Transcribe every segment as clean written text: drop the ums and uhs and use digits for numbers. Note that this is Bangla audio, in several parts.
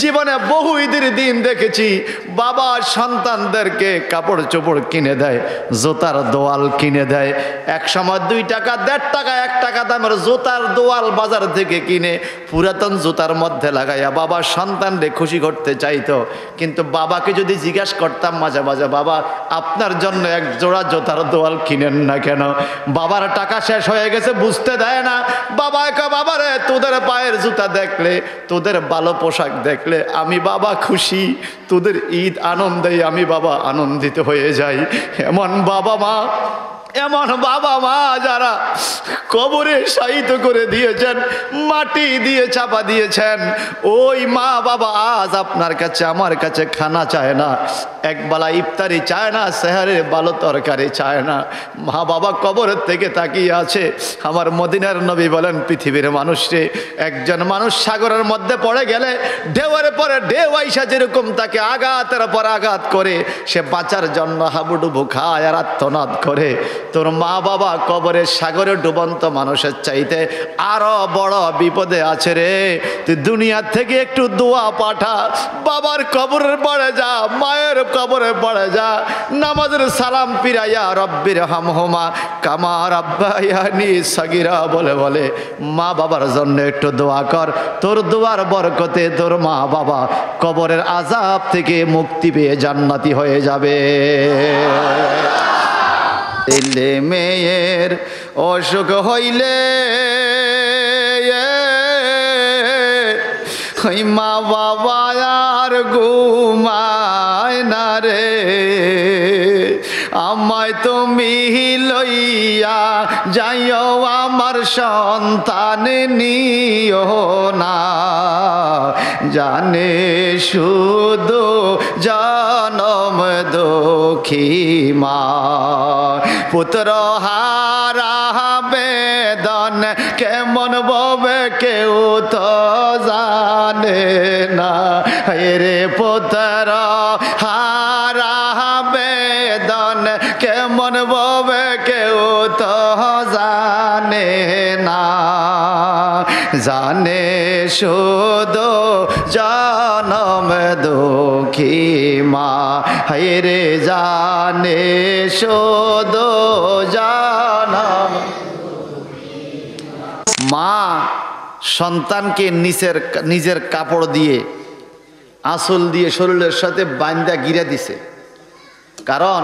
জীবনে বহু ঈদের দিন দেখেছি বাবা সন্তানদেরকে কাপড় চোপড় কিনে দেয়, জুতার দোয়াল কিনে দেয়। এক সময় 2 টাকা 1.5 টাকা 1 টাকা দামের জুতার দোয়াল বাজার থেকে কিনে পুরাতন জুতার মধ্যে লাগাইয়া বাবা সন্তানরে খুশি করতে চাইতো। কিন্তু বাবাকে যদি জিজ্ঞাসা করতাম মাঝে মাঝে, বাবা আপনার জন্য এক জোড়া জুতার দোয়াল কিনেন না কেন? বাবার টাকা শেষ হয়ে গেছে, বুঝতে দেয় না। বাবা একা, বাবারে তোদের পায়ের জুতা দেখলে, তোদের ভালো পোশাক দেখলে আমি বাবা খুশি, তোদের ঈদ আনন্দে আমি বাবা আনন্দিত হয়ে যাই। এমন বাবা মা যারা কবরে শায়িত করে দিয়েছেন, মাটি দিয়ে চাপা দিয়েছেন, ওই মা বাবা আজ আপনার কাছে আমার কাছে খানা চায় না, একবেলা ইফতারি চায় না, সেহারের ভালো তরকারি চায় না। মা বাবা কবরের থেকে তাকিয়ে আছে। আমার মদিনার নবী বলেন, পৃথিবীর মানুষরে একজন মানুষ সাগরের মধ্যে পড়ে গেলে ঢেউয়ের পরে ঢেউ আইসা যেরকম তাকে আঘাতের পর আঘাত করে, সে বাঁচার জন্য হাবুডুবু খায় আর আত্মনাদ করে, তোর মা বাবা কবরের সাগরে ডুবন্ত মানুষের চাইতে আরো বড় বিপদে আছে রে। তুই দুনিয়া থেকে একটু দোয়া পাঠা, বাবার কবরের পড়ে যা, মায়ের কবরে পড়ে যা, নামাজের সালাম পিরাইয়া রব্বির হামহুমা কামা রাব্বায়ানি সাগীরা বলে বলে মা বাবার জন্য একটু দোয়া কর। তোর দোয়ার বরকতে তোর মা বাবা কবরের আযাব থেকে মুক্তি পেয়ে জান্নাতি হয়ে যাবে। ছেলে মেয়ের অসুখ হইলে ওই মা বাবা আর ঘুমায় না রে, আমায় তুমি লইয়া যাইও আমার সন্তান নিও না, জানে শুধু জনম দুঃখী মা, পুত্র হারা বেদন কেমন ববে কেউ তো জানে না, রে পুত্র হারা বেদন কেমন ববে কেউ তো জানে না, জানে শুধু জনম দুঃখী মা, রে জানে শুধু জনম। মা সন্তানকে নিজের কাপড় দিয়ে আঁচল দিয়ে শরীরের সাথে বাঁধা গিরে দিছে, কারণ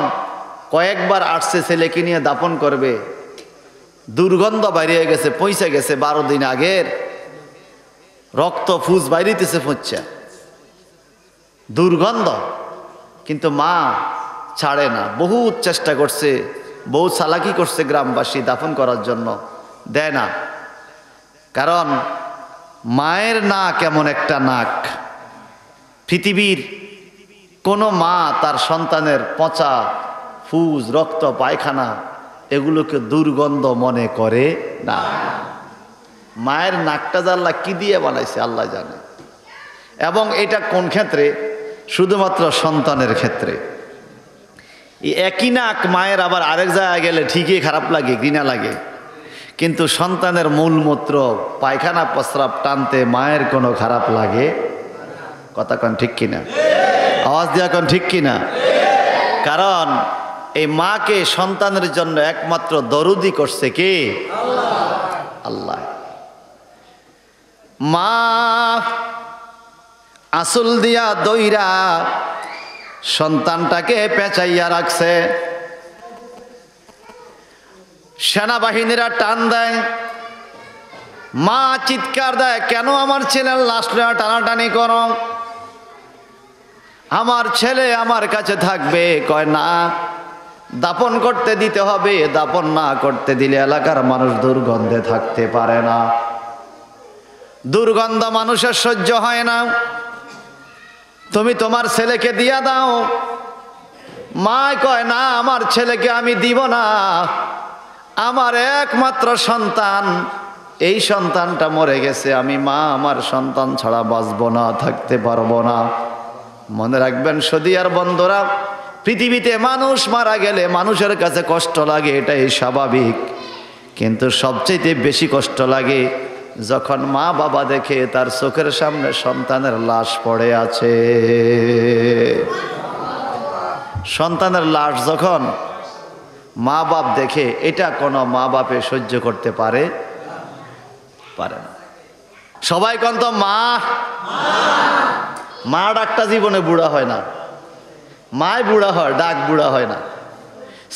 কয়েকবার আসছে ছেলেকে নিয়ে দাফন করবে, দুর্গন্ধ বাইরে গেছে, পৌঁছে গেছে 12 দিন আগের, রক্ত ফুস বাইরেতেছে, পৌঁছা দুর্গন্ধ, কিন্তু মা ছাড়ে না। বহু চেষ্টা করছে, বহু চালাকি করছে গ্রামবাসী দাফন করার জন্য, দেয় না। কারণ মায়ের নাক এমন একটা নাক, পৃথিবীর কোনো মা তার সন্তানের পচা ফুস রক্ত পায়খানা এগুলোকে দুর্গন্ধ মনে করে না। মায়ের নাকটা আল্লাহ কি দিয়ে বানাইছে আল্লাহ জানে। এবং এটা কোন ক্ষেত্রে? শুধুমাত্র সন্তানের ক্ষেত্রে। এই একই নাক মায়ের আবার আরেক জায়গায় গেলে ঠিকই খারাপ লাগে, ঘৃণা লাগে, কিন্তু সন্তানের মূলমূত্র পায়খানা প্রস্রাব টানতে মায়ের কোনো খারাপ লাগে? কথা কন ঠিক কিনা? আওয়াজ দেওয়া কন ঠিক কিনা? কারণ এই মাকে সন্তানের জন্য একমাত্র দরুদি করছে কে? আল্লাহ। মা আঁচল দিয়া দইরা সন্তানটাকে পেঁচাইয়া রাখছে, সেনাবাহিনীরা টান দেয়, মা চিৎকার দেয়, কেন আমার ছেলের লাশ টানাটানি করো, আমার ছেলে আমার কাছে থাকবে। কয় না, দাফন করতে দিতে হবে, দাফন না করতে দিলে এলাকার মানুষ দুর্গন্ধে থাকতে পারে না, দুর্গন্ধ মানুষের সহ্য হয় না, তুমি তোমার ছেলেকে দিয়া দাও। মা কয় না, আমার ছেলেকে আমি দিব না, আমার একমাত্র সন্তান, এই সন্তানটা মরে গেছে, আমি মা আমার সন্তান ছাড়া বাঁচব না, থাকতে পারবো না। মনে রাখবেন সদিয়ার বন্ধুরা, পৃথিবীতে মানুষ মারা গেলে মানুষের কাছে কষ্ট লাগে, এটাই স্বাভাবিক, কিন্তু সবচেয়ে বেশি কষ্ট লাগে যখন মা বাবা দেখে তার চোখের সামনে সন্তানের লাশ পড়ে আছে, সন্তানের লাশ যখন মা বাপ দেখে, এটা কোনো মা বাপে সহ্য করতে পারে না। সবাই কোন তো মা, মা ডাকটা জীবনে বুড়া হয় না, মায় বুড়া হয়, ডাক বুড়া হয় না।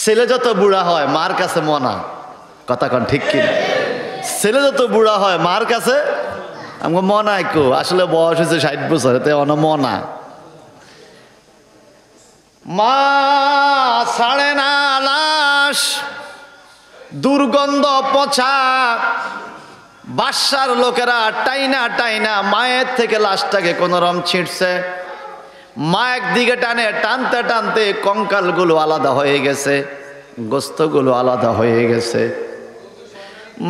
ছেলে যত বুড়া হয় মার কাছে মনা, কথা কন ঠিক কিনা? ছেলে যত বুড়া হয় মার কাছে আমাকে মনায় কো, আসলে বয়স হয়েছে 60 বছর, এতে মনা। মা ছাড়ে না লাশ, দুর্গন্ধ পচা, বাসার লোকেরা টাইনা টাইনা মায়ের থেকে লাশটাকে কোনরকম ছিঁড়ছে। মা একদিকে টানে, টানতে টানতে কঙ্কালগুলো আলাদা হয়ে গেছে, গোস্তগুলো আলাদা হয়ে গেছে।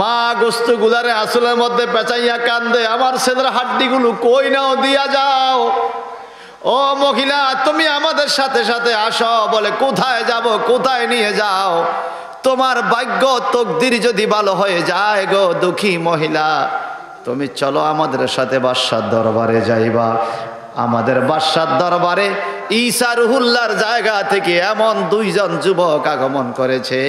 মা গোস্তগুলারে আসলের মধ্যে পেঁচাইয়া কান্দে, আমার ছেলের হাড্ডিগুলো কই নাও, দিয়া যাও। ও মহিলা, তুমি আমাদের সাথে সাথে আসো। বলে কোথায় যাব, কোথায় নিয়ে যাও? তোমার ভাগ্য তকদির যদি ভালো হয়ে যায় গো দুঃখী মহিলা, তুমি চলো আমাদের সাথে বাদশার দরবারে যাইবা। আমাদের বাদশার দরবারে ঈসা রুহুল্লাহর জায়গা থেকে এমন 2 জন যুবক আগমন করেছে।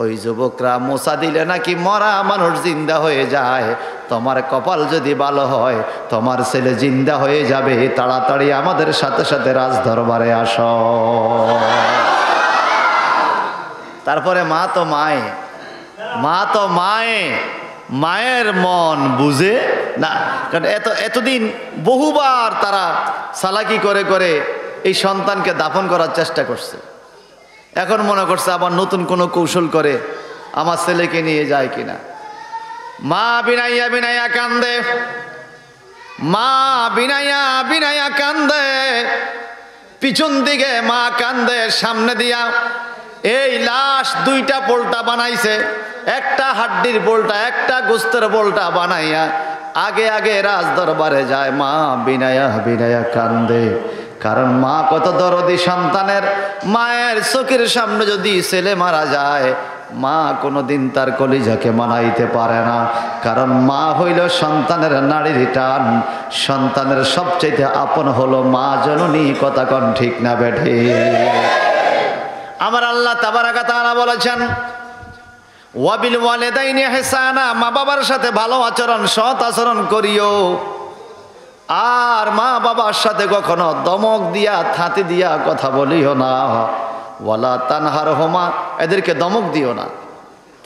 ওই যুবকরা মোসা দিলে নাকি মরা মানুষ জিন্দা হয়ে যায়। তোমার কপাল যদি ভালো হয়, তোমার ছেলে জিন্দা হয়ে যাবে। তাড়াতাড়ি আমাদের সাথে সাথে রাজ দরবারে আসো। তারপরে মা তো মায়ে, মা তো মায়ে, মায়ের মন বুঝে না। কারণ এতদিন বহুবার তারা চালাকি করে করে এই সন্তানকে দাফন করার চেষ্টা করছে। এখন মনে করছে আবার নতুন কোনো কৌশল করে আমার ছেলেকে নিয়ে যায় কিনা। মা বিনাইয়া বিনাইয়া কান্দে, মা বিনাইয়া বিনাইয়া কান্দে। পিছন দিকে মা কান্দে, সামনে দিয়া এই লাশ 2টা পোলটা বানাইছে, একটা হাড্ডির পোলটা, একটা গোস্তের পোলটা বানাইয়া আগে আগে রাজ দরবারে যায়। মা বিনাইয়া বিনাইয়া কান্দে, কারণ মা কত দরদি সন্তানের। মায়ের চোখের সামনে যদি ছেলে মারা যায়, মা কোনোদিন তার কলিজাকে মানাইতে পারে না। কারণ মা হইল সন্তানের নাড়ির টান, সন্তানের সবচেয়ে আপন হলো মা জননী। কথা কন ঠিক না বেঠে? আমার আল্লাহ তাবারাকা তাআলা বলেছেন, ওয়াবিল ওয়ালিদাইনি ইহসানা, মা বাবার সাথে ভালো আচরণ, সৎ আচরণ করিও। আর মা বাবার সাথে কখনো দমক দিয়া, থাতি দিয়া কথা বলিও না। ওয়ালা তানহারহুমা, এদেরকে দমক দিও না,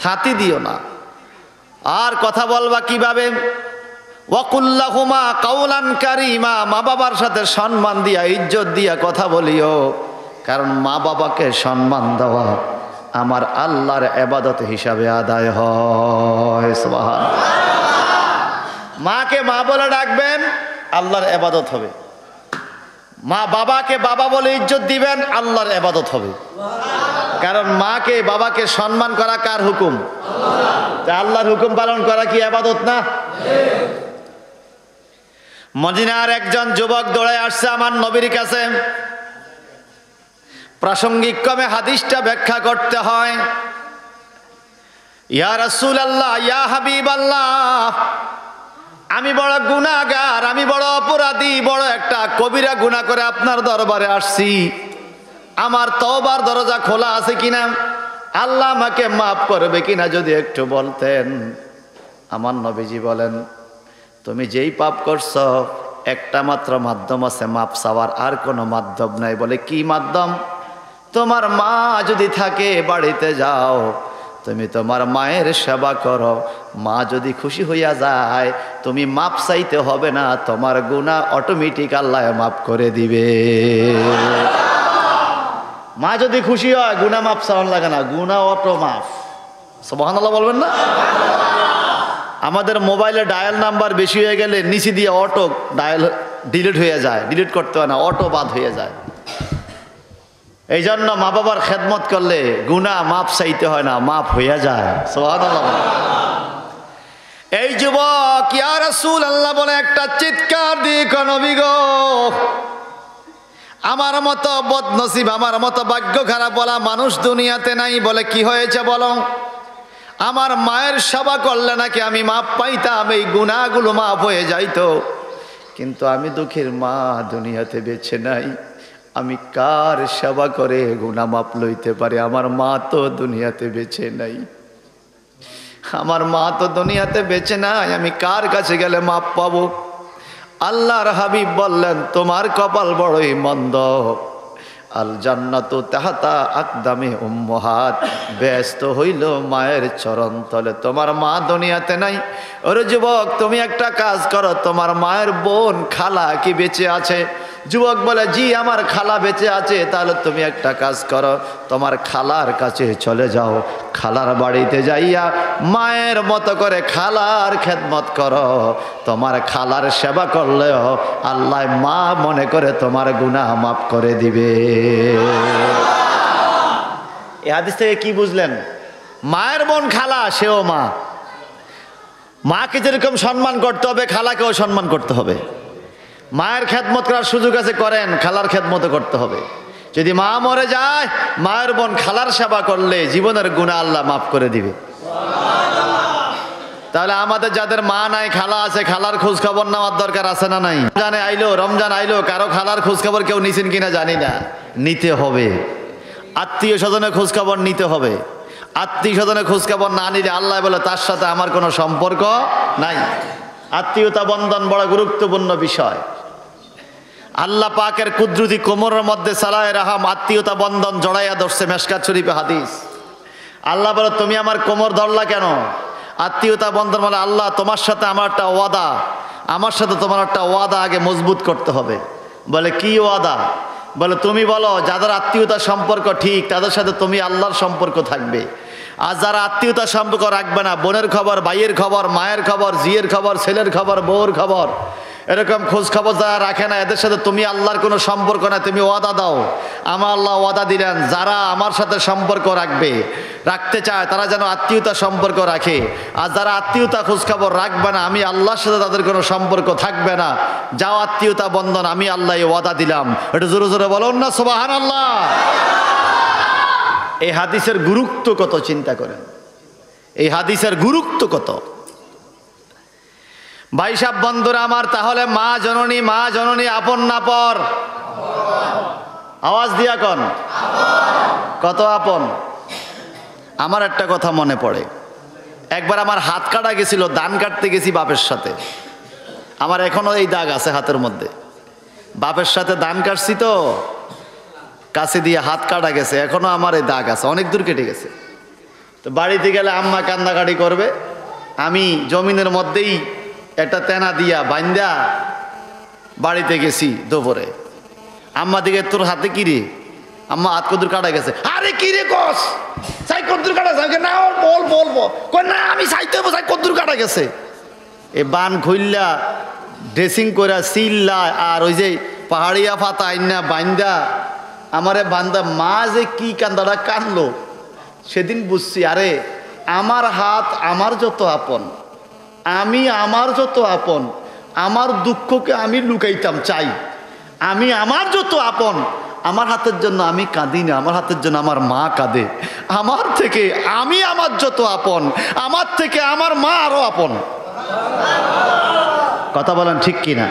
থাতি দিও না। আর কথা বলবা কিভাবে? ওয়াকুল্লাহুমা কাউলান কারীমা, মা বাবার সাথে সম্মান দিয়া, ইজ্জত দিয়া কথা বলিও। কারণ মা বাবাকে সম্মান দেওয়া আমার আল্লাহর ইবাদত হিসাবে আদায় হয়। সুবহানাল্লাহ। মাকে মা বলে ডাকবেন, আল্লাহর ইবাদত হবে। মা বাবাকে বাবা বলে ইজ্জত দিবেন, আল্লাহর ইবাদত হবে। কারণ মাকে বাবাকে সম্মান করা কার হুকুম? আল্লাহর হুকুম পালন করা কি ইবাদত না? মদিনার একজন যুবক দৌড়ে আসছে আমার নবীর কাছে। প্রাসঙ্গিক ক্রমে হাদিসটা ব্যাখ্যা করতে হয়। ইয়া রাসূলুল্লাহ, ইয়া হাবিবাল্লাহ, আমি বড় গুনাহগার, আমি বড় অপরাধী, বড় একটা কবিরা গুনাহ করে আপনার দরবারে আসছি। আমার তওবার দরজা খোলা আছে কিনা, আল্লাহ আমাকে মাফ করবে কিনা যদি একটু বলতেন। আমার নবীজি বলেন, তুমি যেই পাপ করছো একটা মাত্র মাধ্যম আছে মাপ চাওয়ার, আর কোনো মাধ্যম নাই। বলে কি মাধ্যম? তোমার মা যদি থাকে বাড়িতে যাও, তুমি তোমার মায়ের সেবা করো। মা যদি খুশি হইয়া যায়, তুমি মাপ চাইতে হবে না, তোমার গুনাহ অটোমেটিক আল্লাহ মাফ করে দিবে। মা যদি খুশি হয়, গুনাহ মাপ চাওয়ার লাগে না, গুনাহ অটো মাফ। সুবহানাল্লাহ বলবেন না? আমাদের মোবাইলে ডায়াল নাম্বার বেশি হয়ে গেলে নিচে দিয়ে অটো ডায়াল ডিলিট হয়ে যায়, ডিলিট করতে হয় না, অটো বাদ হয়ে যায়। এই জন্য মা বাবার খেদমত করলে গুনাহ মাপ চাইতে হয় না, মাপ হইয়া যায়। সুবহানাল্লাহ। এই যুবক ইয়া রাসূলুল্লাহ বলে একটা চিৎকার দিয়ে নবী গো, আমার মতো বদনসিব, আমার মতো ভাগ্য খারাপ বলা মানুষ দুনিয়াতে নাই। বলে কি হয়েছে বলো? আমার মায়ের সেবা করলে নাকি আমি মাপ পাইতাম, এই গুনাহগুলো মাপ হয়ে যাইতো। কিন্তু আমি দুঃখীর মা দুনিয়াতে বেঁচে নাই, আমি কার সেবা করে গুনাহ মাপ লইতে পারি? আমার মা তো দুনিয়াতে বেঁচে নাই, আমার মা তো দুনিয়াতে বেঁচে নাই, আমি কার কাছে গেলে মাপ পাবো? আল্লাহর হাবিব বললেন, তোমার কপাল বড়ই মন্দ, আল জান্নাতু তাহতা আকদামে উম্মাহাত, ব্যস্ত হইল মায়ের চরণ তলে। তোমার মা দুনিয়াতে নাই। ওরে যুবক, তুমি একটা কাজ করো, তোমার মায়ের বোন খালা কি বেঁচে আছে? যুবক বলে, জি আমার খালা বেঁচে আছে। তাহলে তুমি একটা কাজ করো, তোমার খালার কাছে চলে যাও, খালার বাড়িতে যাইয়া মায়ের মতো করে খালার খেদমত করো। তোমার খালার সেবা করলেও আল্লাহ মা মনে করে তোমার গুনাহ মাফ করে দিবে। এই হাদিস থেকে কি বুঝলেন? মায়ের বোন খালা, সেও মা। মাকে যেরকম সম্মান করতে হবে, খালাকেও সম্মান করতে হবে। মায়ের খেদমত করার সুযোগ আছে, করেন, খালার খেদমত করতে হবে। যদি মা মরে যায়, মায়ের বোন খালার সেবা করলে জীবনের গুনাহ আল্লাহ মাফ করে দিবে। তাহলে আমাদের যাদের মা নাই, খালা আছে, খালার খোঁজ খবর নেওয়ার দরকার আছে না নাই? রমজান আইলো, কারো খালার খোঁজ খবর কেউ নিছেন কিনা জানি না, নিতে হবে। আত্মীয় স্বজনের খোঁজ খবর নিতে হবে। আত্মীয় স্বজনের খোঁজ খবর না নিলে আল্লাহ বলে তার সাথে আমার কোনো সম্পর্ক নাই। আত্মীয়তা বন্ধন বড় গুরুত্বপূর্ণ বিষয়। আল্লাহ পাকের কুদরতি কোমরের মধ্যে সালায়ে রাহাম আত্মীয়তা বন্ধন জড়াইয়া ধরছে, মেশকাত শরীফে হাদিস। আল্লাহ বলে, তুমি আমার কোমর ধরলা কেন? আত্মীয়তা বন্ধন বলে, আল্লাহ তোমার সাথে আমার একটা ওয়াদা, আমার সাথে তোমার একটা ওয়াদা আগে মজবুত করতে হবে। বলে, কি ওয়াদা? বলে, তুমি বলো যাদের আত্মীয়তা সম্পর্ক ঠিক তাদের সাথে তুমি আল্লাহর সম্পর্ক থাকবে, আর যারা আত্মীয়তা সম্পর্ক রাখবে না, বোনের খবর, ভাইয়ের খবর, মায়ের খবর, জিয়ের খবর, ছেলের খবর, বউর খবর, এরকম খোঁজ খবর যারা রাখে না, এদের সাথে তুমি আল্লাহর কোনো সম্পর্ক না, তুমি ওয়াদা দাও। আমার আল্লাহ ওয়াদা দিলেন, যারা আমার সাথে সম্পর্ক রাখতে চায় তারা যেন আত্মীয়তা সম্পর্ক রাখে, আর যারা আত্মীয়তা খোঁজ খবর রাখবে না, আমি আল্লাহর সাথে তাদের কোনো সম্পর্ক থাকবে না। যাও আত্মীয়তা বন্ধন, আমি আল্লাহ ওয়াদা দিলাম। এটা জোরে জোরে বলুন না সুবহানাল্লাহ। এই হাদিসের গুরুত্ব কত চিন্তা করেন, এই হাদিসের গুরুত্ব কত। ভাই সাহেব, বন্ধুরা আমার, তাহলে মা জননী আপন না পর? আওয়াজ দিয়া কন, কত আপন? আমার একটা কথা মনে পড়ে, একবার আমার হাত কাটা গেছিল, ধান কাটতে গেছি বাপের সাথে। আমার এখনো এই দাগ আছে হাতের মধ্যে। বাপের সাথে ধান কাটছি তো, কাছে দিয়ে হাত কাটা গেছে, এখনো আমার এই দাগ আছে, অনেক দূর কেটে গেছে। তো বাড়িতে গেলে আম্মা কান্নাকাটি করবে। আমি জমিনের মধ্যেই একটা তেনা দিয়া বাইন্দা বাড়িতে গেছি দুপুরে। আম্মা দিকে, তোর হাতে কি রে? আম্মা, হাত কদ্দুর কাটা গেছে। আরে কি রে কস, চাই কদ্দুর কাটা যাবে না? বলবো না, আমি চাইতে হবো, চাই কদ্দুর কাটা গেছে। এ বান খুললা ড্রেসিং করে সিল্লা, আর ওই যে পাহাড়িয়া পাতা আইনা বাইন্দা আমারে বান্দা। মা যে কি কান্দাটা কানলো, সেদিন বুঝছি, আরে আমার হাত আমার যত আপন, আমি আমার যত আপন, আমার দুঃখকে আমি লুকাইতাম চাই। আমি আমার যত আপন, আমার হাতের জন্য আমি কাঁদি না, আমার হাতের জন্য আমার মা কাঁদে। আমার থেকে আমি আমার যত আপন, আমার থেকে আমার মা আরো আপন। কথা বলেন ঠিক কিনা?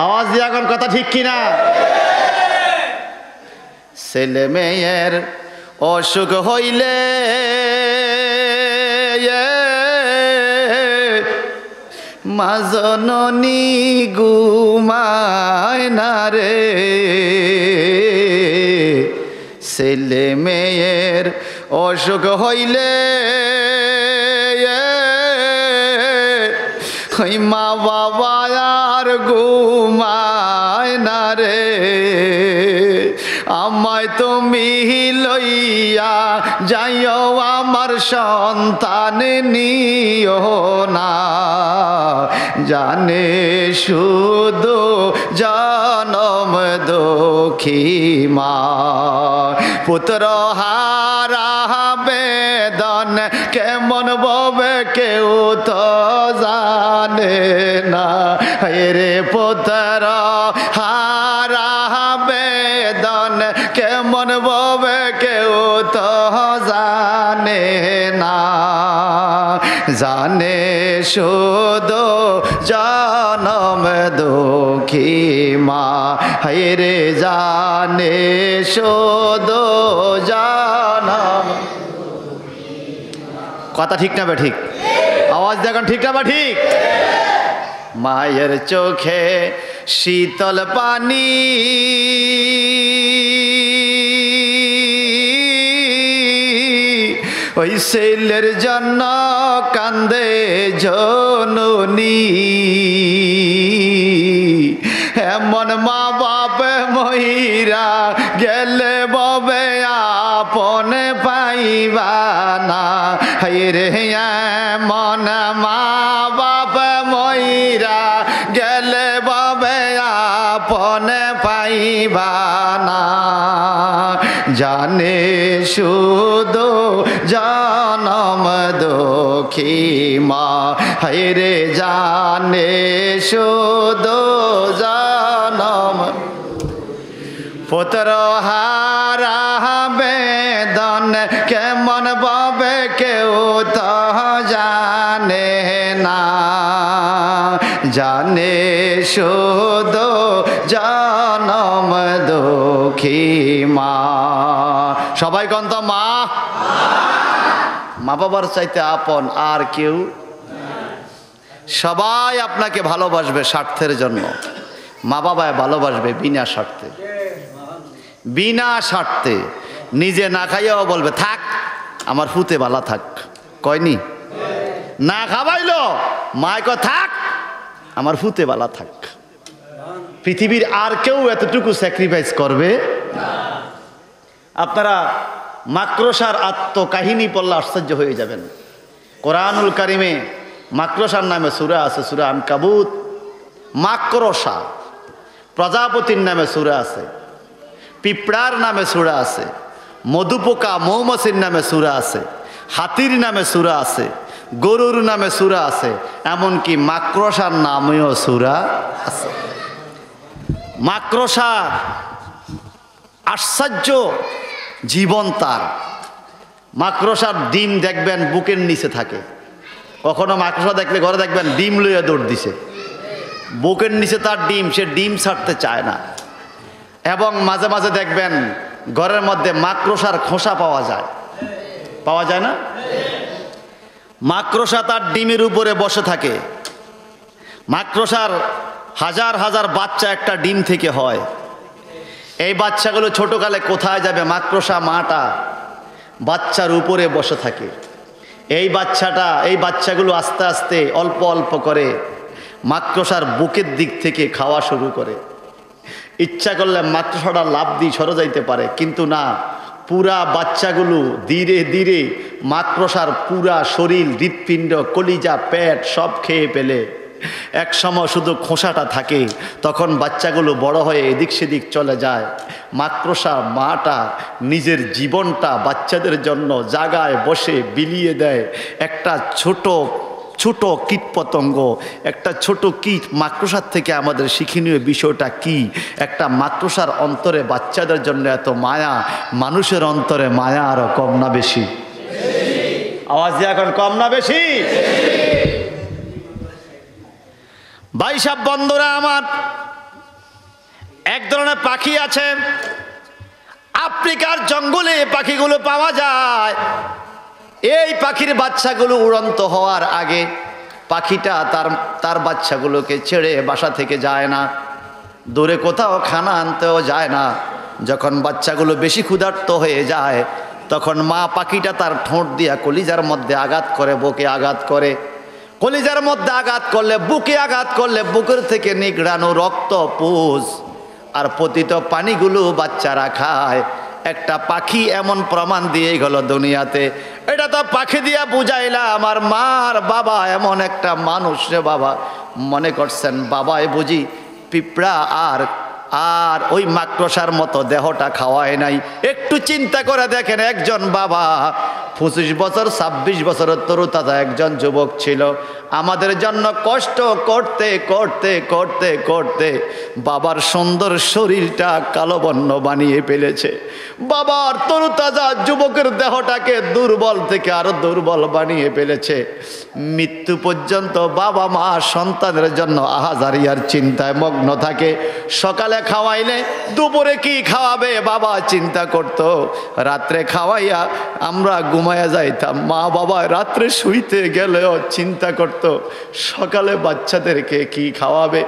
আওয়াজ দিয়ে এখন কথা ঠিক কিনা? ছেলে মেয়ের অসুখ হইলে মা জননী ঘুমায় না রে, ছেলে মেয়ের অসুখ হইলে ওই মা বাবা আর ঘুমায় না রে। আমায় তুমি লইয়া যাইও, আমার সন্তান নিও না, জানে শুধু জনম দুঃখী মা। পুত্র হারা বেদন কেমন ববে কেউ তো জানে না, রে পুত্র হারা বেদন কেমন ভাবে কেউ তো জানে না, জানে শুধু জনম দুঃখী মা, হায়রে জানে শুধু জনম। কথা ঠিক না বে ঠিক? আওয়াজ দেখুন ঠিক না বা ঠিক? মায়ের চোখে শীতল পানি, ওই ছেলের জন্য কান্দে জননী। এমন মা বাপ মহিরা গেলে ববে আপন পাইবা না, হায়রে এমন মা বাপ মহিরা গেলে ববে আপন পাইবা না, জানে শুধু জনম দুঃখী মা, হায়রে জানে শুধু জনম। পুত্র হারা বেদন কেমন ভাবে কেউ তো জানে না, জানে শুধু জনম দুঃখী মা। সবাই কন তো মা। মা বাবার চাইতে আপন আর কেউ। সবাই আপনাকে ভালোবাসবে স্বার্থের জন্য, মা বাবায় ভালোবাসবে বিনা স্বার্থে। বিনা স্বার্থে নিজে না খাইয়াও বলবে থাক আমার ফুতে বালা থাক, কয়নি? না খাবাইলো মায় কয় থাক আমার ফুতে বালা থাক। পৃথিবীর আর কেউ এতটুকু স্যাক্রিফাইস করবে না। আপনারা মাকড়সার আত্মকাহিনী পড়লে আশ্চর্য হয়ে যাবেন। কোরআনুল কারিমে মাকড়সার নামে সূরা আছে, সূরা আনকাবুত। মাকড়সা প্রজাপতির নামে সূরা আছে, পিঁপড়ার নামে সূরা আছে, মধুপোকা মৌমাছির নামে সূরা আছে, হাতির নামে সূরা আছে, গরুর নামে সূরা আছে, এমনকি মাকড়সার নামেও সূরা আছে। মাকড়সা আশ্চর্য জীবন তার। মাকড়সার ডিম দেখবেন বুকের নিচে থাকে। কখনো মাকড়সা দেখলে ঘরে দেখবেন ডিম লইয়া দৌড় দিছে, বুকের নিচে তার ডিম, সে ডিম ছাড়তে চায় না। এবং মাঝে মাঝে দেখবেন ঘরের মধ্যে মাকড়সার খোসা পাওয়া যায়, পাওয়া যায় না? মাকড়সা তার ডিমের উপরে বসে থাকে। মাকড়সার হাজার হাজার বাচ্চা একটা ডিম থেকে হয়। এই বাচ্চাগুলো ছোটকালে কোথায় যাবে? মাকড়সা মাটা বাচ্চার উপরে বসে থাকে। এই বাচ্চাগুলো আস্তে আস্তে অল্প অল্প করে মাকড়সার বুকের দিক থেকে খাওয়া শুরু করে। ইচ্ছা করলে মাকড়সাটা লাফ দিয়ে সরে যাইতে পারে, কিন্তু না, পুরা বাচ্চাগুলো ধীরে ধীরে মাকড়সার পুরা শরীর, হৃৎপিণ্ড, কলিজা, পেট সব খেয়ে ফেলে। এক সময় শুধু খোসাটা থাকে। তখন বাচ্চাগুলো বড় হয়ে এদিক সেদিক চলে যায়। মাকড়সা মাটা নিজের জীবনটা বাচ্চাদের জন্য জায়গায় বসে বিলিয়ে দেয়। একটা ছোট ছোট কীটপতঙ্গ, একটা ছোট কীট মাকড়সার থেকে আমাদের শিক্ষণীয় বিষয়টা কি? একটা মাকড়সার অন্তরে বাচ্চাদের জন্য এত মায়া, মানুষের অন্তরে মায়া আরো কম না বেশি? আওয়াজ দিয়ে এখন কম না বেশি? ভাই সাহেব, বন্ধুরা আমার, এক ধরনের পাখি আছে, আফ্রিকার জঙ্গলে পাখিগুলো পাওয়া যায়। এই পাখির বাচ্চাগুলো উড়ন্ত হওয়ার আগে পাখিটা তার বাচ্চাগুলোকে ছেড়ে বাসা থেকে যায় না, দূরে কোথাও খানা আনতেও যায় না। যখন বাচ্চাগুলো বেশি ক্ষুধার্ত হয়ে যায়, তখন মা পাখিটা তার ঠোঁট দিয়া কলিজার মধ্যে আঘাত করে, বুকে আঘাত করে। কলিজার মধ্যে আঘাত করলে, বুকে আঘাত করলে, বুকের থেকে নিগড়ানো রক্ত, পুজ আর পতিত পানিগুলো বাচ্চারা খায়। একটা পাখি এমন প্রমাণ দিয়ে গেল দুনিয়াতে। এটা তো পাখি দিয়া বুঝাইলা আমার মার বাবা এমন একটা মানুষ রে বাবা। মনে করছেন বাবাই বুঝি পিঁপড়া আর ওই মাকড়সার মতো দেহটা খাওয়ায় নাই? একটু চিন্তা করে দেখেন, একজন বাবা 25 বছর 26 বছরের তরুতাজা একজন যুবক ছিল। আমাদের জন্য কষ্ট করতে করতে করতে করতে বাবার সুন্দর শরীরটা কালো বর্ণ বানিয়ে ফেলেছে। বাবার তরুতাজা যুবকের দেহটাকে দুর্বল থেকে আরো দুর্বল বানিয়ে ফেলেছে। মৃত্যু পর্যন্ত বাবা মা সন্তানের জন্য আহাজারিয়ার চিন্তায় মগ্ন থাকে। সকালে খাওয়াইলে দুপুরে কি খাওয়াবে বাবা চিন্তা করত। রাত্রে খাওয়াইয়া আমরা ঘুমাইয়া যাইতাম, মা বাবা রাত্রে শুইতে গেলেও চিন্তা করত সকালে বাচ্চাদেরকে কি খাওয়াবে,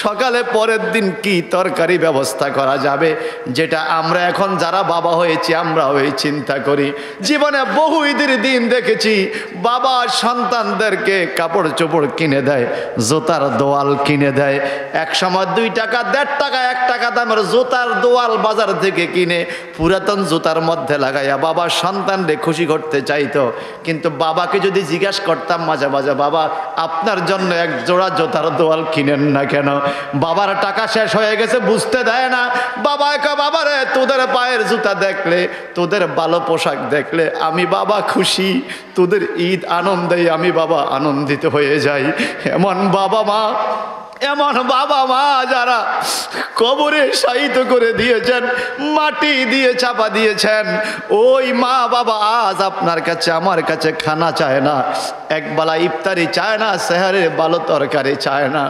সকালে পরের দিন কি তরকারি ব্যবস্থা করা যাবে, যেটা আমরা এখন যারা বাবা হয়েছি আমরা ওই চিন্তা করি। জীবনে বহু ঈদের দিন দেখেছি বাবা সন্তানদেরকে কাপড় চোপড় কিনে দেয়, জুতার দোয়াল কিনে দেয়। এক সময় 2 টাকা 1.5 টাকা 1 টাকা দামের জুতার দোয়াল বাজার থেকে কিনে পুরাতন জুতার মধ্যে লাগাইয়া বাবা সন্তানরে খুশি করতে চাইতো। কিন্তু বাবাকে যদি জিজ্ঞাসা করতাম মাঝে মাঝে, বাবা আপনার জন্য এক জোড়া জুতার দোয়াল কিনেন না কেন, বাবার টাকা শেষ হয়ে গেছে বুঝতে দেয় না। বাবা একা বাবারে তোদের পায়ের জুতা দেখলে, তোদের ভালো পোশাক দেখলে আমি বাবা খুশি, তোদের ঈদ আনন্দে আমি বাবা আনন্দিত হয়ে যাই। এমন বাবা মা যারা কবরে শায়িত করে দিয়েছেন, মাটি দিয়ে চাপা দিয়েছেন, ওই মা বাবা আজ আপনার কাছে আমার কাছে খানা চায় না, একবেলা ইফতারি চায় না, সেহারে ভালো তরকারি চায় না।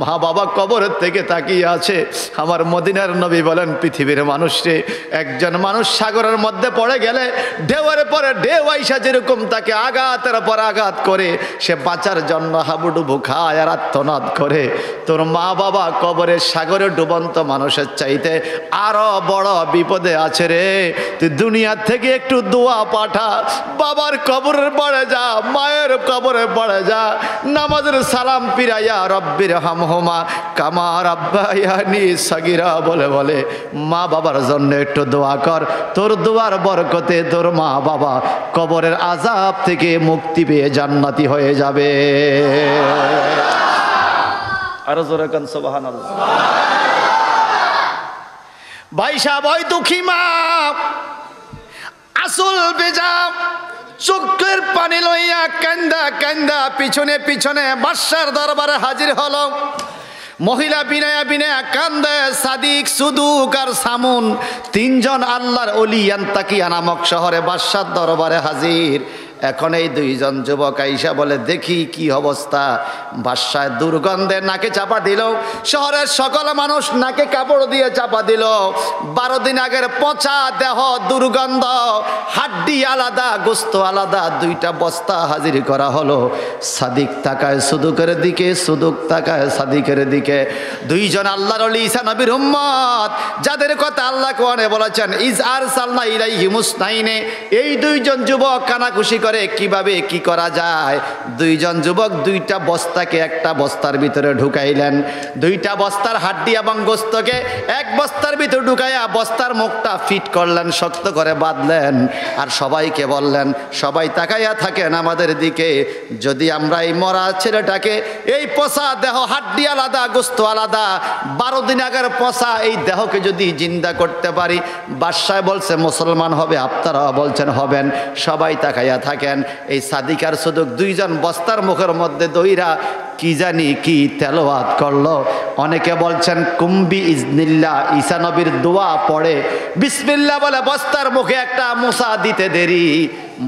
মা বাবা কবরের থেকে তাকিয়ে আছে। আমার মদিনার নবী বলেন, পৃথিবীর মানুষরে একজন মানুষ সাগরের মধ্যে পড়ে গেলে ঢেউয়ের পরে ঢেউ আইসা যেরকম তাকে আঘাতের পর আঘাত করে, সে বাঁচার জন্য হাবুডুবু খায় আর আত্মনাদ করে, তোর মা বাবা কবরে সাগরে ডুবন্ত মানুষের চাইতে আরো বড় বিপদে আছে রে। তুই দুনিয়া থেকে একটু দোয়া পাঠা, বাবার কবরের পড়ে যা, মায়ের কবরে পড়ে যা, নামাজের সালাম পিরাইয়া রব্বির হামহুমা কামা রাব্বায়ানি সাগীরা বলে বলে মা বাবার জন্য একটু দোয়া কর। তোর দোয়ার বরকতে তোর মা বাবা কবরের আযাব থেকে মুক্তি পেয়ে জান্নাতি হয়ে যাবে। আরো জোরে কান সুবহানাল্লাহ। ভাই সাহেব ওই দুঃখী মা আসল বেজা চোখের পানি লইয়া কান্দা কান্দা পিছনে পিছনে বাদশার দরবারে হাজির হলো। মহিলা বিনয়া বিনয়া কান্দে, সাদিক সুদুক আর সামুন 3 জন আল্লাহর ওলি আন্তাকিয়া নামক শহরে বাদশার দরবারে হাজির। এখন এই 2 জন যুবক আইসা বলে, দেখি কি অবস্থা। বাদশায় দুর্গন্ধে নাকে চাপা দিল, শহরের সকল মানুষ নাকে কাপড় দিয়ে চাপা দিল। 12 দিন আগের পচা দেহ, দুর্গন্ধ, হাড্ডি আলাদা গোস্ত আলাদা 2টা বস্তা হাজির করা হলো। সাদিক তাকায় সুদুকের দিকে, সুদুক তাকায় সাদিকের দিকে। 2 জন আল্লাহর ওলি ঈসা নবীর উম্মত, যাদের কথা আল্লাহ কোরআনে বলেছেন ইজ আরসালনা ইলাইহিম মুসনাইনে। এই 2 জন যুবক কানাকুশি করে কিভাবে কি করা যায়। 2 জন যুবক 2টা বস্তাকে একটা বস্তার ভিতরে ঢুকাইলেন। 2টা বস্তার হাড্ডি এবং গোস্তকে এক বস্তার ভিতরে ঢুকাইয়া বস্তার মুখটা ফিট করলেন, শক্ত করে বাঁধলেন। আর সবাইকে বললেন, সবাই তাকাইয়া থাকেন আমাদের দিকে, যদি আমরা এই মরা ছেলেটাকে, এই পচা দেহ, হাড্ডি আলাদা গোস্ত আলাদা, 12 দিন আগের পচা এই দেহকে যদি জিন্দা করতে পারি, বাদশাহ বলছে মুসলমান হবে, আপনারাও বলছেন হবেন। সবাই তাকাইয়া থাকেন। এই সাদিক আর সুদুক 2 জন বস্তার মুখের মধ্যে দইরা কি জানি কি তেলাওয়াত করলো। অনেকে বলছেন কুম্বি ইজনিল্লাহ, ঈসা নবীর দোয়া পড়ে বিসমিল্লাহ বলে বস্তার মুখে একটা মোসা দিতে দেরি,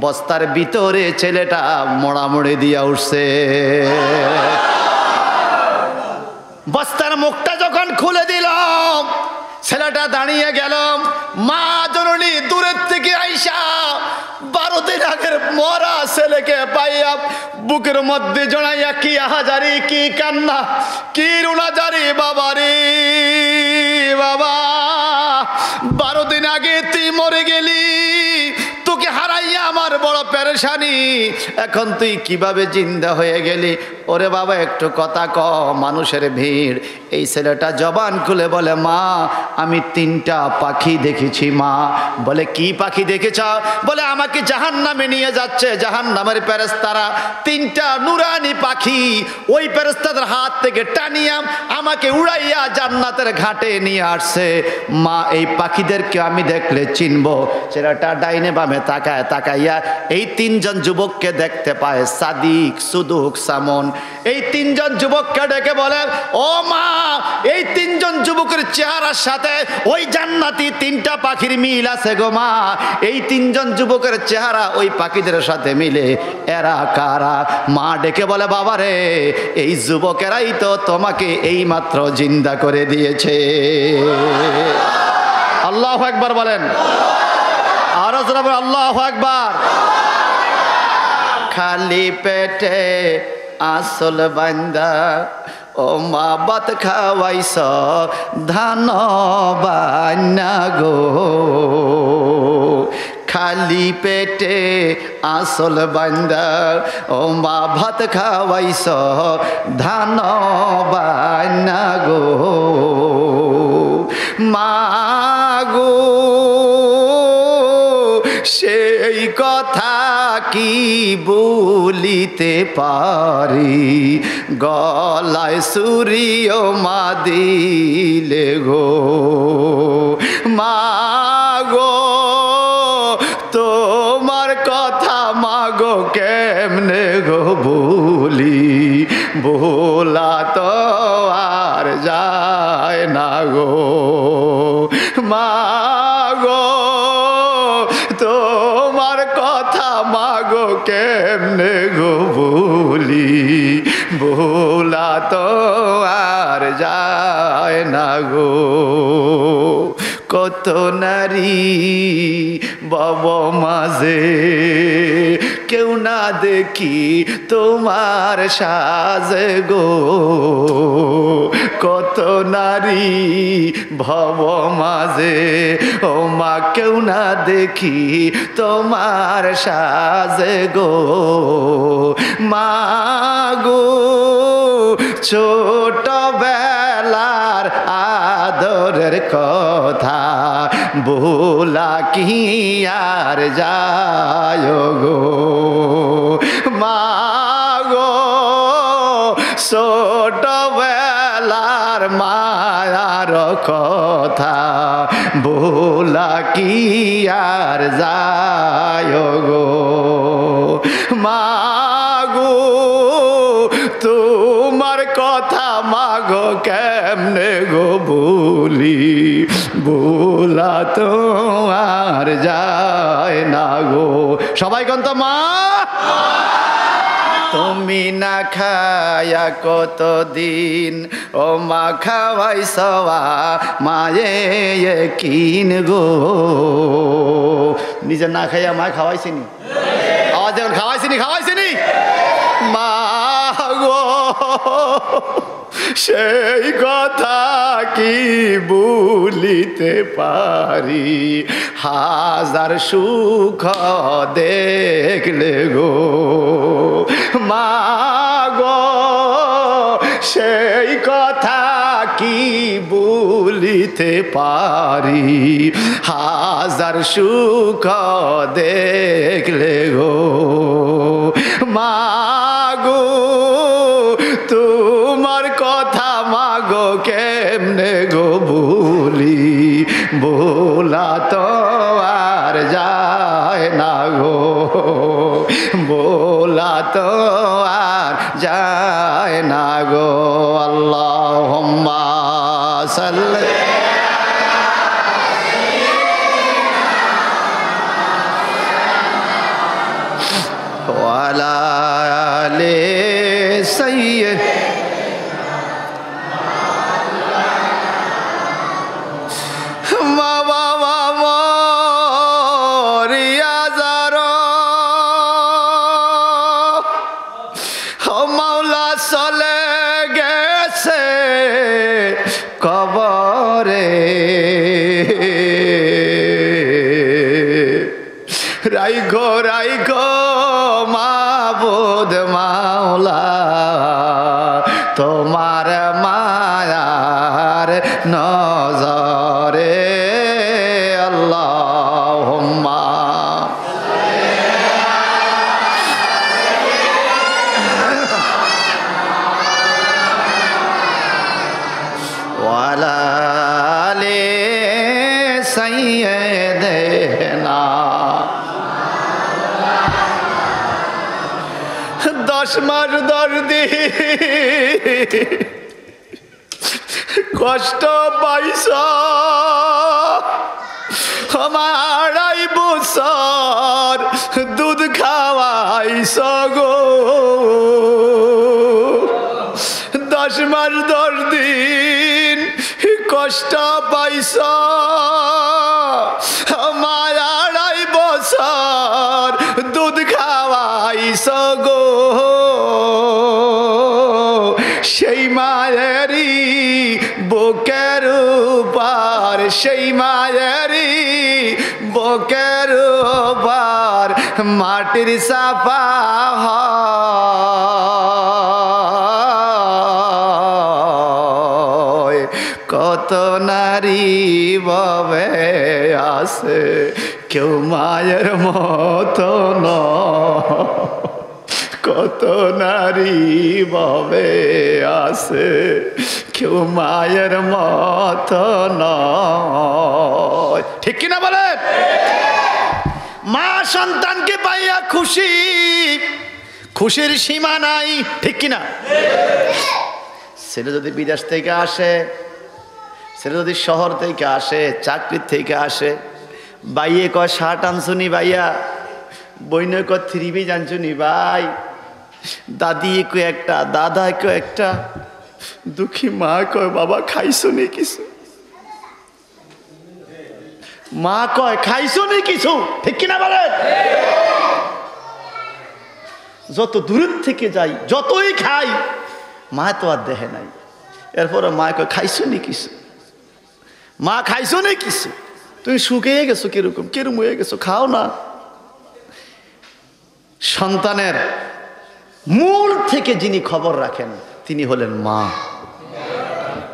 বস্তার ভিতরে ছেলেটা মোড়ামুড়ি দিয়া উঠছে। বস্তার মুখটা যখন খুলে দিলাম, ছেলেটা দাঁড়িয়ে গেল। মা জননী দূরের থেকে আইসা 12 দিন আগের মরা ছেলেকে পাইয়া বুকের মধ্যে জড়াইয়া কি আহাজারি, কি কান্না, কি রুনাজারি। বাবারে বাবা, 12 দিন আগে তুই মরে গেলি, তোকে হারাইয়া আমার বড় পেরেশানি, এখন তুই কিভাবে জিন্দা হয়ে গেলি। ওরে বাবা একটু কথা ক, মানুষের ভিড়। এই ছেলেটা জবান খুলে বলে, মা আমি 3টা পাখি দেখেছি। মা বলে, কি পাখি দেখেছ? বলে, আমাকে জাহান্নামে নিয়ে যাচ্ছে জাহান্নামের ফেরেশতারা, 3টা নুরানি পাখি, ওই ফেরেশতাদের হাত থেকে টানিয়া আমাকে উড়াইয়া জান্নাতের ঘাটে নিয়ে আসছে। মা এই পাখিদেরকে আমি দেখলে চিনবো। ছেলেটা ডাইনে বামে তাকায় তাকাইয়া এই তিনজন যুবককে দেখতে পায়, সাদিক, সুদুক, সামন। এই তিনজন যুবককে ডেকে বলে, ও মা, এই তিনজন যুবকের চেহারার সাথে ওই জান্নাতি তিনটা পাখির মিল আছে গো মা। এই তিনজন যুবকের চেহারা ওই পাখিদের সাথে মিলে, এরা কারা? মা ডেকে বলে, বাবা রে, এই যুবকেরাই তো তোমাকে এই মাত্র জিন্দা করে দিয়েছে। আল্লাহু আকবার বলেন, আর জোরে বলেন আল্লাহু আকবার। খালি পেটে আসল বান্দা, ও মা ভাত খাওয়াইছ ধান বান্না গো। খালি পেটে আসল বান্দা, ও মা ভাত খাওয়াইছ ধান বান্না গো। মা গো সেই কথা কি বলিতে পারি, গলায় সুরিও মা দিলে গো। মা গো তোমার কথা মাগো কেমনে গো বলি, ভোলা তো আর যায় না গো। মা গো তোমার কথা মাগো কেমনে গো বলি, ভোলা তো আর যায় না গো। কত নারী বব মাঝে কেউ না দেখি তোমার সাজে গো। কত নারী ভব মাঝে, ও মা কেউ না দেখি তোমার সাজে গো। মা গো ছোট বেলার আদরের কথা ভোলা কি আর যায় গো। মা গো ছোট বেলার মায়ার কথা ভোলা কি আর যায় গো। মা গো তোমার কথা মাগো কেমনে গো বলি, ভোলা তো আর যায় না গো। সবাই কোন তো মা। তুমি না খায়া কতদিন, ও মা খাওয়াইছ মায়ে কিন গো। নিজে না খাইয়া মা খাওয়াইছিনি, আওয়াজ দেখুন, খাওয়াইছিনি খাওয়াইছিনি মা গো। সেই কথা কি বলিতে পারি, হাজার সুখ দেখলে গো। মা গো সেই কথা কি বলিতে পারি, হাজার সুখ দেখলে গো। মা গো তোমার কথা মাগো কেমনে গো বলি, ভোলা তো আর যায় না গো। ভোলা তো আর যায় না গো। আল্লাহুম্মা সাল্লি ওয়ালা আলি সাইয়্যিদ কবরে রাইখো রাইখো মাবুদ মাওলা তোমার মায়ার নজরে। আল্লাহুম্মা ওয়ালা আলি সাইয়্যিদিনা 10 মাস 10 দিন কষ্ট পাইছ, আমার 2.5 বছর দুধ খাওয়াইছ গো। 10 মাস 10 দিন কষ্ট পাইছ, আমার 2.5 বছর দুধ খাওয়াইছ গো। সেই মায়েরই বুকের উপর, সেই মায়েরই বুকের উপর মাটির চাপা হয়। কত নারী ভাবে আছে কেউ মায়ের মতো নয়, কত নারী ভাবে আছে কেউ মায়ের মতো নয়। ঠিক কিনা বলেন? মা সন্তানকে পাইয়া খুশি, খুশির সীমা নাই। ঠিক কিনা? ছেলে যদি বিদেশ থেকে আসে, ছেলে যদি শহর থেকে আসে, চাকরির থেকে আসে, বাইয়ে কয় শার্ট আনছুনি ভাইয়া, বইনে কয় 3 পিস আনছুনি ভাই, দাদি কয় একটা, দাদা কয় একটা, দুঃখী মা কয় বাবা খাইছো নি কিছু, মা কয় খাইছো নি কিছু। ঠিক কিনা বলেন? যত দূরের থেকে যাই, যতই খাই, মা তো আর দেখে নাই। এরপরে মা কয় খাইছো নি কিছু, মা খাইছো নি কিছু, তুমি শুকিয়ে গেছো, কিরকম কিরম হয়ে গেছো, খাও না। সন্তানের মূল থেকে যিনি খবর রাখেন তিনি হলেন মা।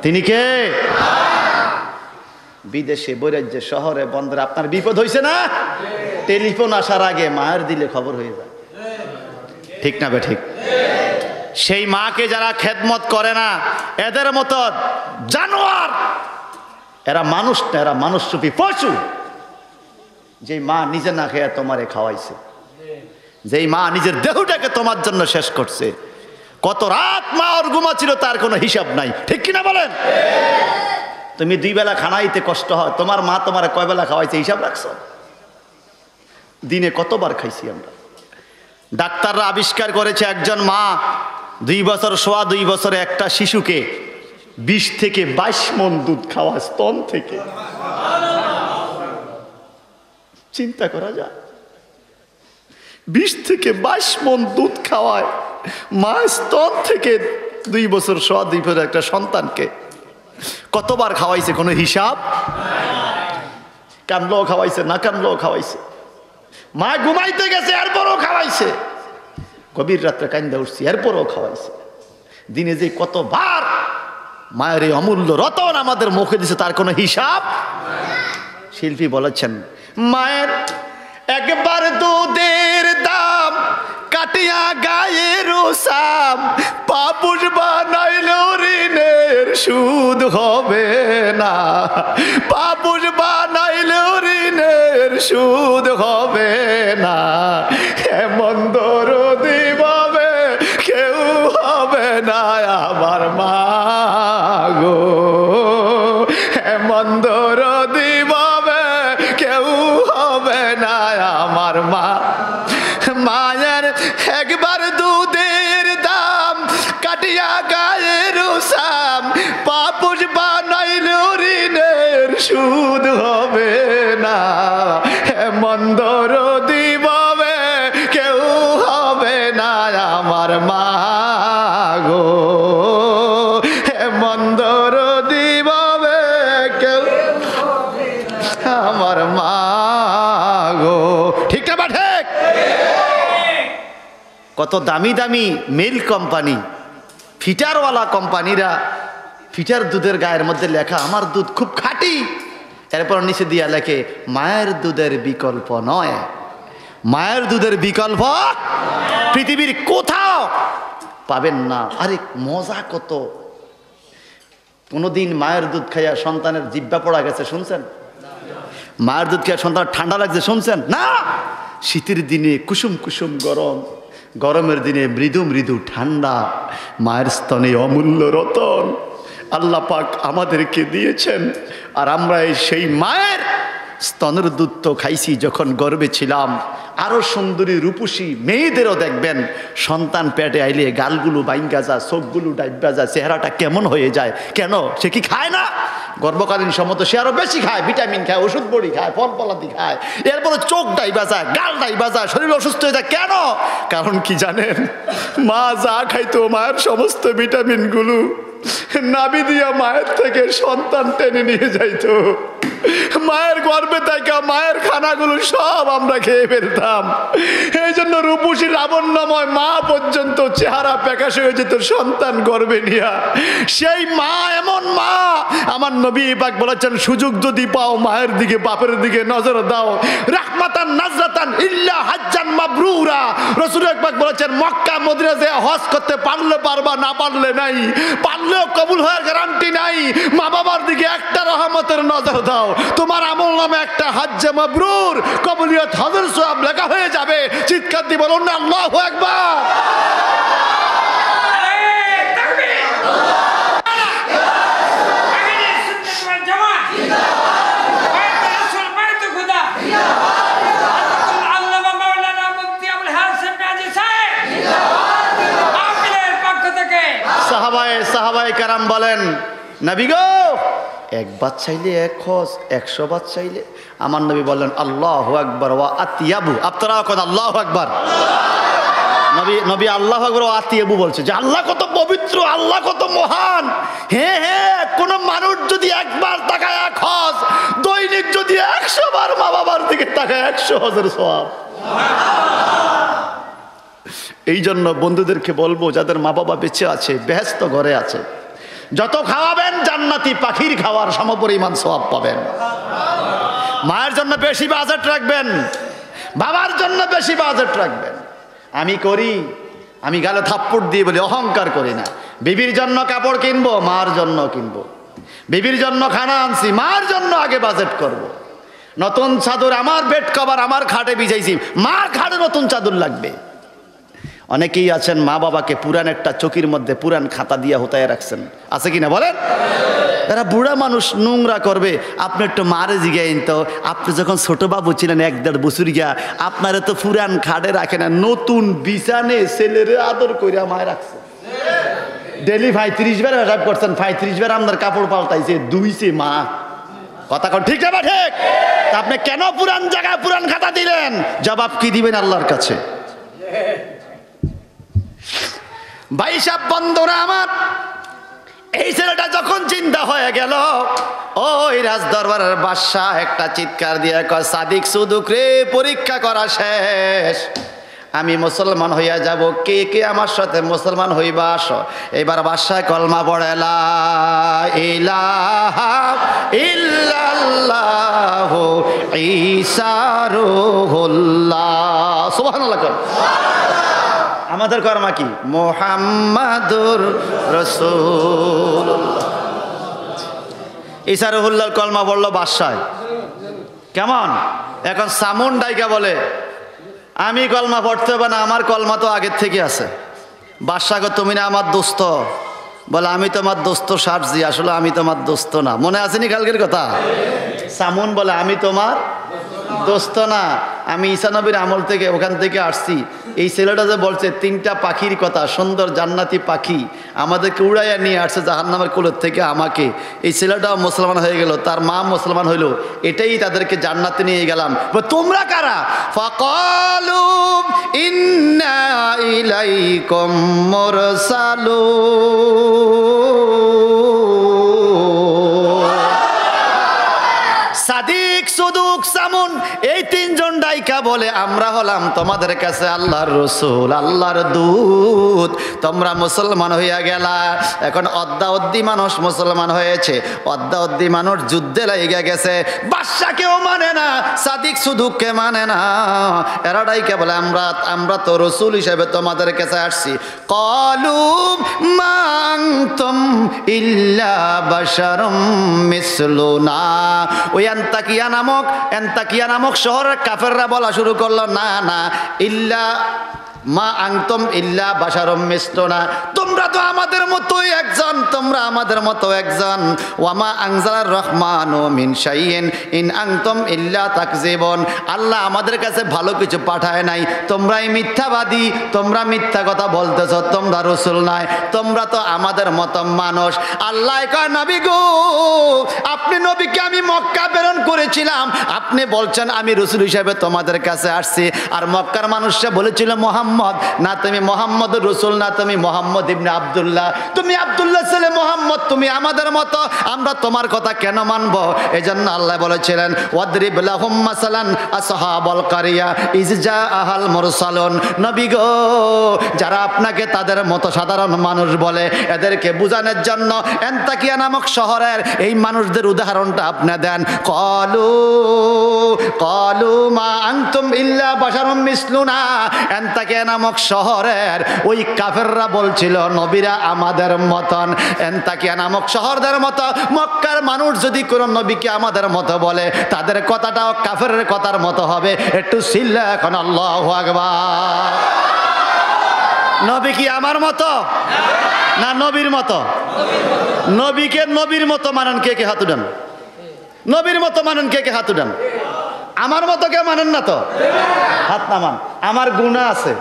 তিনি কে? বিদেশে, বৈরাজ্যে, শহরে, বন্দরে আপনার বিপদ হয়েছে না, টেলিফোন আসার আগে মায়ের দিলে খবর হয়ে যায়। ঠিক না বে ঠিক? সেই মাকে যারা খেদমত করে না, এদের মতো জানোয়ার, এরা মানুষ না, এরা মানুষরূপী পশু। যে মা নিজে না খেয়ে তোমারে খাওয়াইছে, যেই মা নিজের দেহটাকে তোমার জন্য শেষ করছে, কত রাত মা ওর ঘুমাচ্ছিল তার কোনো হিসাব নাই। ঠিক কিনা বলেন? তুমি 2 বেলা খানাইতে কষ্ট হয়, তোমার মা তোমার কয় বেলা খাওয়াইছে হিসাব রাখছো? দিনে কতবার খাইছি আমরা? ডাক্তাররা আবিষ্কার করেছে একজন মা 2 বছর, সোয়া 2 বছরে একটা শিশুকে 20 থেকে 22 মণ দুধ খাওয়া স্তন থেকে। চিন্তা করা যায়, 20 থেকে 22 মণ দুধ খাওয়ায় মা স্তন থেকে 2 বছর, সোয়া 2 বছর একটা সন্তানকে কতবার খাওয়াইছে কোনো হিসাব? কামলেও খাওয়াইছে, না কামলেও খাওয়াইছে। মা ঘুমাইতে গেছে এরপরও খাওয়াইছে, গভীর রাত্রে কান্দা উঠছি এরপরও খাওয়াইছে। দিনে যে কতবার মায়ের এই অমূল্য রতন আমাদের মুখে দিছে তার কোনো হিসাব। শিল্পী বলেছেন, মায়ের একবার দুধের দাম কাটিয়া গায়ের সাম, পাপুষ বানাইল ঋণের সুদ হবে না, পাপুষ বানাইল ঋণের সুদ হবে না। এমন দরদি ভাবে কেউ হবে না আমার মা গো, এমন দরদি ভাবে কেউ হবে না আমার মা। মায়ের একবার দুধের দাম কাটিয়া গায়ের সাম, পাপুষ বানাইল ঋণের সুদ হবে না। এমন দরদি ভাবে কেউ হবে না আমার মা গো, এমন দরদি ভাবে কেউ আমার মা গো। ঠিক না বা ঠিক? কত দামি দামি মিল্ক কোম্পানি, ফিটারওয়ালা কোম্পানিরা ফিটার দুধের গায়ের মধ্যে লেখা আমার দুধ খুব খাঁটি, এরপর নিচে দিয়া লেখে মায়ের দুধের বিকল্প নয়। মায়ের দুধের বিকল্প পৃথিবীর কোথাও পাবেন না। আরে মজা কত! কোনোদিন মায়ের দুধ খাইয়া সন্তানের জিহ্বা পড়া গেছে শুনছেন? মায়ের দুধ খাইয়া সন্তানের ঠান্ডা লাগছে শুনছেন? না। শীতের দিনে কুসুম কুসুম গরম, গরমের দিনে মৃদু মৃদু ঠান্ডা মায়ের স্তনে অমূল্য রতন আল্লাহ পাক আমাদেরকে দিয়েছেন। আর আমরা সেই মায়ের স্তনের দুধ তো খাইছি যখন গর্ভে ছিলাম। আরও সুন্দরী রূপসী মেয়েদেরও দেখবেন সন্তান পেটে আইলে গালগুলো বাইঙ্গা যায়, চোখগুলো ডাইবা যায়, চেহারাটা কেমন হয়ে যায়। কেন? সে কি খায় না? গর্ভকালীন সময় তো সে আরও বেশি খায়, ভিটামিন খায়, ওষুধ বড়ি খায়, ফল ফলাদি খায়, এরপরে চোখ ডাইবা যায়, গাল ডাইবা যায়, শরীর অসুস্থ হয়ে যায়। কেন? কারণ কি জানেন? মা যা খাইতো মায়ের সমস্ত ভিটামিনগুলো নাভি দিয়া মায়ের থেকে সন্তান টেনে নিয়ে যাইতো। মায়ের গর্ভে থাকা মায়ের খানাগুলো সব আমরা খেয়ে ফেলতাম। এই জন্য রূপসী লাবণ্যময় মা পর্যন্ত চেহারা প্যাকাশ হয়ে যেত সন্তান গর্ভে নিয়া। সেই মা এমন মা, আমার নবী পাক বলেছেন, সুযোগ যদি পাও মায়ের দিকে বাপের দিকে নজর দাও। রাহমাতান নাজরাতান ইল্লা হাজ্জান মাবরুরা। রাসূল পাক বলেছেন, মক্কা মদিনা যে হজ করতে পারলে পারবা, না পারলে নাই, পারলেও কবুল হওয়ার গ্যারান্টি নাই। মা বাবার দিকে একটা রহমতের নজর দাও, তোমার আমল নামে একটা হজ্জে মাবরুর কবুলিয়ত হজের সওয়াব লেখা হয়ে যাবে। চিৎকার দিয়ে বলুন না আল্লাহু আকবার। সাহাবায়ে কেরাম বলেন, নবী গো, একবার চাইলে এক হজ, 100 বার চাইলে। আমার নবী বললেন, আল্লাহু আকবার ওয়া আতিয়াবু। আপনারা কোন আল্লাহু আকবার? নবী আল্লাহু আকবার ওয়া আতিয়াবু বলছে যে আল্লাহ কত পবিত্র, আল্লাহ কত মহান। হ্যাঁ হ্যাঁ, কোন মানুষ যদি একবার তাকায় এক হজ, দৈনিক যদি 100 বার মা বাবার দিকে তাকায় 100 হজের সওয়াব। এই জন্য বন্ধুদেরকে বলবো, যাদের মা বাবা বেঁচে আছে, বেহেশত ঘরে আছে, যত খাওয়াবেন জান্নাতি পাখির খাওয়ার সমপরিমাণ সওয়াব পাবেন। মায়ের জন্য বেশি বাজেট রাখবেন, বাবার জন্য বেশি বাজেট রাখবেন। আমি করি, আমি গালে থাপ্পড় দিয়ে বলি, অহংকার করি না। বিবির জন্য কাপড় কিনবো, মার জন্য কিনবো। বিবির জন্য খানা আনছি, মার জন্য আগে বাজেট করব। নতুন চাদর, আমার বেড কভার আমার খাটে বিছাইছি, মার খাটে নতুন চাদর লাগবে। অনেকেই আছেন মা বাবাকে পুরান একটা চকির মধ্যে পুরান খাতা দিয়া হোতায় রাখছেন, আছে কিনা বলেন? এরা বুড়া মানুষ নোংরা করবে। আপনি একটু মারে জিগাইন তো, আপনি যখন ছোট বাবু ছিলেন 1-1.5 বছর গিয়া, আপনারা তো পুরান খাটে রাখে না, নতুন বিছানে ছেলেরে আদর কইরা মায় রাখছে। ডেলি 35 বার হিসাব করছেন, 35 বার আপনার কাপড় পাল্টাইছে, ধুইছে মা। কথা কোন ঠিক না ঠিক? আপনি কেন পুরান জায়গায় পুরান খাতা দিলেন? জবাব কি দিবেন আল্লাহর কাছে? ভাই সাহেব, বন্ধুরা আমার, এই ছেলেটা যখন চিন্তা হয়ে গেল, ওই রাজ দরবারের বাদশা একটা চিৎকার দিয়ে কয়, সাদিক সুদুক রে, পরীক্ষা করা শেষ, আমি মুসলমান হইয়া যাব, কে কে আমার সাথে মুসলমান হইবা আসো। এবার বাদশা কলমা পড়ে, লা ইলাহা ইল্লাল্লাহু ঈসা রূহুল্লাহ। সুবহানাল্লাহ। আমাদের কর্মা কি? মুহাম্মাদুর রাসূলুল্লাহ। ঈসা রূহুল্লাহর কলমা পড়লো বাদশায়। কেমন? এখন সামুন ডাইকা বলে, আমি কলমা পড়তে হবে না, আমার কলমা তো আগের থেকে আছে। বাদশাকে, তুমি না আমার দোস্ত? বলে, আমি তোমার দোস্ত সারজি, আসলে আমি তোমার দোস্ত না। মনে আসেনি কালকের কথা? সামুন বলে, আমি তোমার দোস্ত না, আমি ঈসা নবীর আমল থেকে ওখান থেকে আসছি। এই ছেলেটা যে বলছে 3টা পাখির কথা, সুন্দর জান্নাতি পাখি আমাদেরকে উড়াইয়া নিয়ে আসছে জাহান্নামের কোলের থেকে আমাকে, এই ছেলেটাও মুসলমান হয়ে গেল, তার মা মুসলমান হইল, এটাই তাদেরকে জান্নাতে নিয়ে গেলাম। তোমরা কারা? ফাকালু ইন্না ইলাইকুম মুরসালুন। সাদিক, সুদুক, সামুন, এই 3 জন ডাইকা বলে, আমরা হলাম তোমাদের কাছে আল্লাহর রসুল, আল্লাহর দূত। তোমরা মুসলমান হইয়া গেলা। এখন অদ্দা মানুষ মুসলমান হয়েছে, অদ্দা মানুষ যুদ্ধে লাগিয়া গেছে। বাদশাকেও মানে না, সাদিক সুদুককে মানে না। এরা ডাইকা বলে, আমরা তো রসুল হিসেবে তোমাদের কাছে আসছি। ক্বালু মা আনতুম ইল্লা বাশারুম মিসলুনা। ওই এন্তাকিয়া নামক শহরের কাফেররা বলা শুরু করলো, না না, ইল্লা মা আনতুম ইল্লা বাশারুম মিসলুনা, তোমরা তো আমাদের মতোই একজন, তোমরা আমাদের মতো একজন। ওয়া মা আনজালার রহমানু মিন শাইইন ইন আনতুম ইল্লা তাকযিবুন, আল্লাহ আমাদের কাছে ভালো কিছু পাঠায় নাই, তোমরাই মিথ্যাবাদী, তোমরা মিথ্যা কথা বলতেছ, তোমরা রাসূল নয়, তোমরা তো আমাদের মতো মানুষ। আল্লাহ কয় নবী গো, আপনি নবীকে আমি মক্কা প্রেরণ করেছিলাম, আপনি বলছেন আমি রাসূল হিসেবে তোমাদের কাছে আসছি, আর মক্কার মানুষরা বলেছিল মোহাম্মদ, না তুমি মোহাম্মদ রাসূল না, তুমি মোহাম্মদ ইবনে আব্দুল্লাহ, তুমি আব্দুল্লাহ ছেলে মোহাম্মদ, তুমি আমাদের মতো, আমরা তোমার কথা কেন মানব? এজন্য আল্লাহ বলেছিলেন ওয়াদরিব লাহুম মাসালান আসহাবাল কারিয়া ইজ জাআহাল মুরসালুন, নবী গো যারা আপনাকে তাদের মতো সাধারণ মানুষ বলে, এদেরকে বোঝানোর জন্য এন্তাকিয়া নামক শহরের এই মানুষদের উদাহরণটা আপনি দেন। ক্বালু মা আনতুম ইল্লা বাশারুম মিসলুনা, এন্তাকিয়া নামক শহরের ওই কাফেররা বলছিল নবীরা আমাদের মতন। এন্তাকিয়া নামক শহরদের মতো মক্কার মানুষ যদি কোন নবীকে আমাদের মতো বলে, তাদের কথাটাও কাফেরের কথার মতো হবে। একটু চিল্লা এখন আল্লাহু আকবার। নবী কি আমার মতো না নবীর মতো? নবীকে নবীর মতো মানেন কে কে হাত উঠান? নবীর মতো মানেন কে কে হাত উঠান? আমার মতো কে মানেন না তো? হাত নামান। আমার গুনাহ আছে,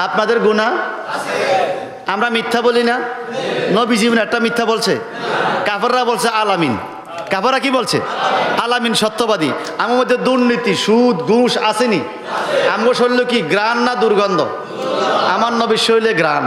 আপনাদের গুনাহ আছে। আমরা মিথ্যা বলি না? নবী জীবনে একটা মিথ্যা বলছে? কাফেররা বলছে আলামিন। কাফেররা কি বলছে? আলামিন, সত্যবাদী। আমার মধ্যে দুর্নীতি, সুদ, ঘুষ আসেনি। আমার শরীরে কি গ্রাণ না দুর্গন্ধ? আমার নবীর শরীরে গ্রাণ।